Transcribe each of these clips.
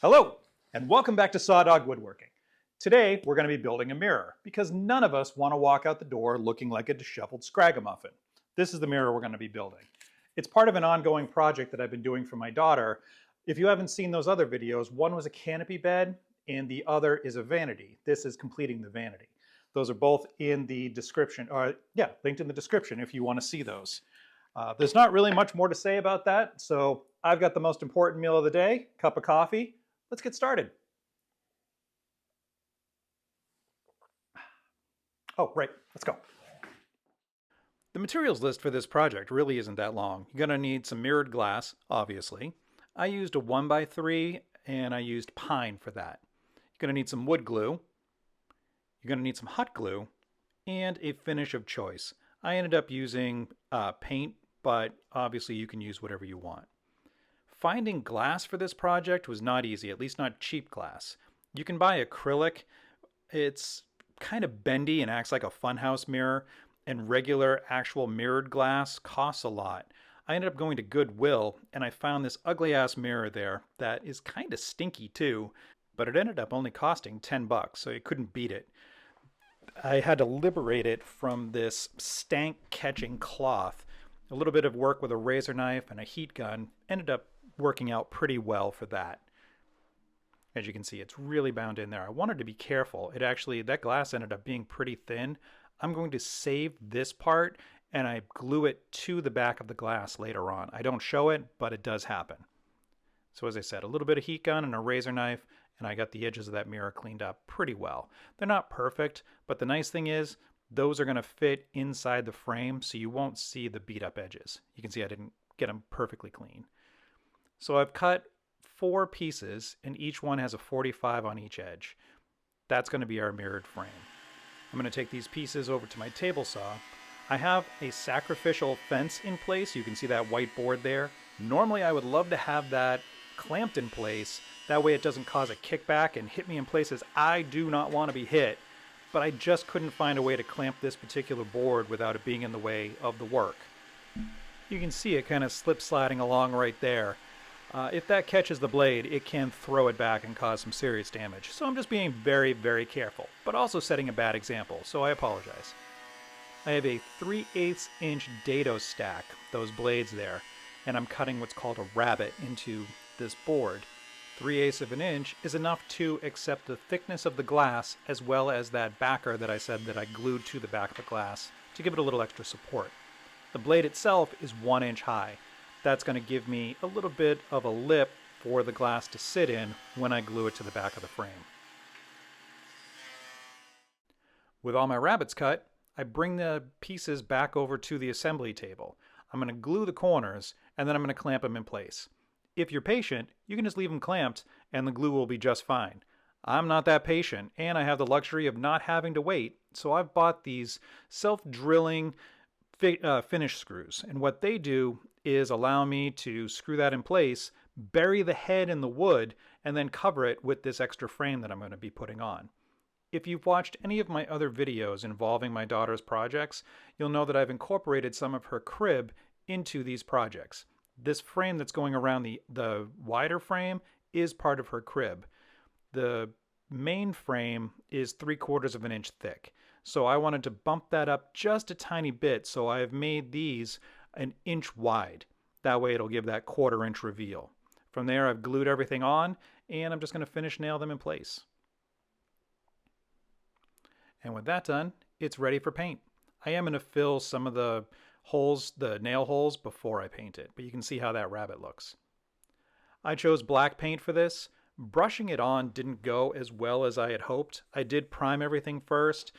Hello, and welcome back to Sawdog Woodworking. Today, we're going to be building a mirror because none of us want to walk out the door looking like a disheveled scragamuffin. This is the mirror we're going to be building. It's part of an ongoing project that I've been doing for my daughter. If you haven't seen those other videos, one was a canopy bed and the other is a vanity. This is completing the vanity. Those are both in the description, linked in the description if you want to see those. There's not really much more to say about that, so I've got the most important meal of the day, cup of coffee. Let's get started. Oh, right, let's go. The materials list for this project really isn't that long. You're gonna need some mirrored glass, obviously. I used a 1x3 and I used pine for that. You're gonna need some wood glue. You're gonna need some hot glue and a finish of choice. I ended up using paint, but obviously you can use whatever you want. Finding glass for this project was not easy, at least not cheap glass. You can buy acrylic. It's kind of bendy and acts like a funhouse mirror, and regular actual mirrored glass costs a lot. I ended up going to Goodwill and I found this ugly ass mirror there that is kind of stinky too, but it ended up only costing 10 bucks, so you couldn't beat it. I had to liberate it from this stank catching cloth. A little bit of work with a razor knife and a heat gun ended up working out pretty well for that. As you can see, it's really bound in there. I wanted to be careful. That glass ended up being pretty thin. I'm going to save this part and I glue it to the back of the glass later on. I don't show it, but it does happen. So as I said, a little bit of heat gun and a razor knife, and I got the edges of that mirror cleaned up pretty well. They're not perfect, but the nice thing is those are going to fit inside the frame, so you won't see the beat up edges. You can see I didn't get them perfectly clean. So I've cut 4 pieces and each one has a 45 on each edge. That's going to be our mirrored frame. I'm going to take these pieces over to my table saw. I have a sacrificial fence in place. You can see that white board there. Normally I would love to have that clamped in place. That way it doesn't cause a kickback and hit me in places I do not want to be hit. But I just couldn't find a way to clamp this particular board without it being in the way of the work. You can see it kind of slip sliding along right there. If that catches the blade, it can throw it back and cause some serious damage. So I'm just being very, very careful, but also setting a bad example, so I apologize. I have a 3/8 inch dado stack, those blades there, and I'm cutting what's called a rabbet into this board. 3/8 of an inch is enough to accept the thickness of the glass as well as that backer that I said that I glued to the back of the glass to give it a little extra support. The blade itself is 1 inch high. That's going to give me a little bit of a lip for the glass to sit in when I glue it to the back of the frame. With all my rabbets cut, I bring the pieces back over to the assembly table. I'm going to glue the corners and then I'm going to clamp them in place. If you're patient, you can just leave them clamped and the glue will be just fine. I'm not that patient and I have the luxury of not having to wait, so I've bought these self-drilling finish screws, and what they do is allow me to screw that in place, bury the head in the wood, and then cover it with this extra frame that I'm going to be putting on. If you've watched any of my other videos involving my daughter's projects, you'll know that I've incorporated some of her crib into these projects. This frame that's going around the wider frame is part of her crib. The main frame is 3/4 of an inch thick. So I wanted to bump that up just a tiny bit, so I have made these an inch wide. That way it'll give that 1/4 inch reveal. From there I've glued everything on and I'm just going to finish nail them in place. And with that done, it's ready for paint. I am going to fill some of the holes, the nail holes, before I paint it, but you can see how that rabbit looks. I chose black paint for this. Brushing it on didn't go as well as I had hoped. I did prime everything first.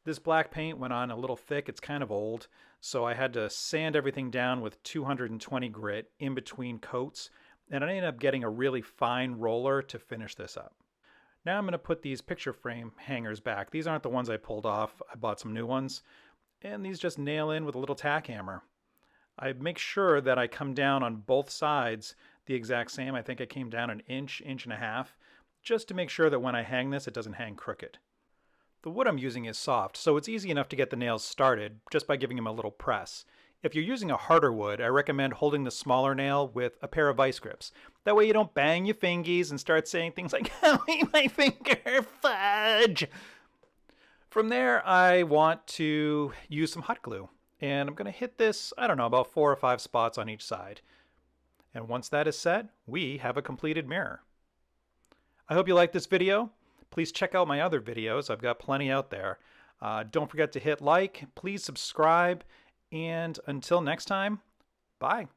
This black paint went on a little thick. It's kind of old, so I had to sand everything down with 220 grit in between coats, and I ended up getting a really fine roller to finish this up. Now I'm going to put these picture frame hangers back. These aren't the ones I pulled off. I bought some new ones, and these just nail in with a little tack hammer. I make sure that I come down on both sides the exact same. I think I came down an inch, inch and a half, just to make sure that when I hang this, it doesn't hang crooked. The wood I'm using is soft, so it's easy enough to get the nails started just by giving them a little press. If you're using a harder wood, I recommend holding the smaller nail with a pair of vice grips. That way you don't bang your fingies and start saying things like, "Owie, my finger, fudge." From there, I want to use some hot glue. And I'm going to hit this, I don't know, about 4 or 5 spots on each side. And once that is set, we have a completed mirror. I hope you liked this video. Please check out my other videos. I've got plenty out there. Don't forget to hit like, please subscribe, and until next time, bye.